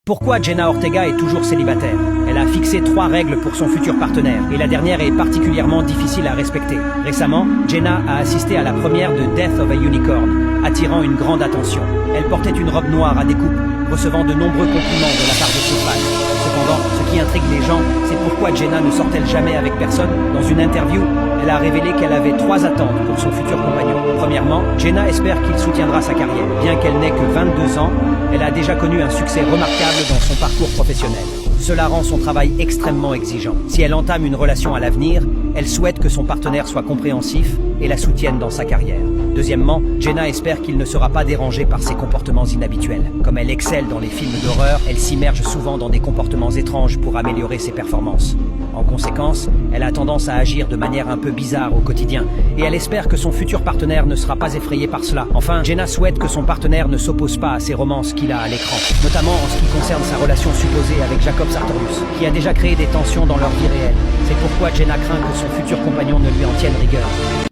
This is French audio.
Pourquoi Jenna Ortega est toujours célibataire? Elle a fixé 3 règles pour son futur partenaire, et la dernière est particulièrement difficile à respecter. Récemment, Jenna a assisté à la première de Death of a Unicorn, attirant une grande attention. Elle portait une robe noire à découpe, recevant de nombreux compliments de la part de ses fans. Cependant, ce qui intrigue les gens, c'est pourquoi Jenna ne sort-elle jamais avec personne. Dans une interview, elle a révélé qu'elle avait 3 attentes pour son futur compagnon. Premièrement, Jenna espère qu'il soutiendra sa carrière. Bien qu'elle n'ait que 22 ans, elle a déjà connu un succès remarquable dans son parcours professionnel. Cela rend son travail extrêmement exigeant. Si elle entame une relation à l'avenir, elle souhaite que son partenaire soit compréhensif et la soutienne dans sa carrière. Deuxièmement, Jenna espère qu'il ne sera pas dérangé par ses comportements inhabituels. Comme elle excelle dans les films d'horreur, elle s'immerge souvent dans des comportements étranges pour améliorer ses performances. En conséquence, elle a tendance à agir de manière un peu bizarre au quotidien, et elle espère que son futur partenaire ne sera pas effrayé par cela. Enfin, Jenna souhaite que son partenaire ne s'oppose pas à ses romances qu'il a à l'écran, notamment en ce qui concerne sa relation supposée avec Jacob Sartorius, qui a déjà créé des tensions dans leur vie réelle. C'est pourquoi Jenna craint que son futur compagnon ne lui en tienne rigueur.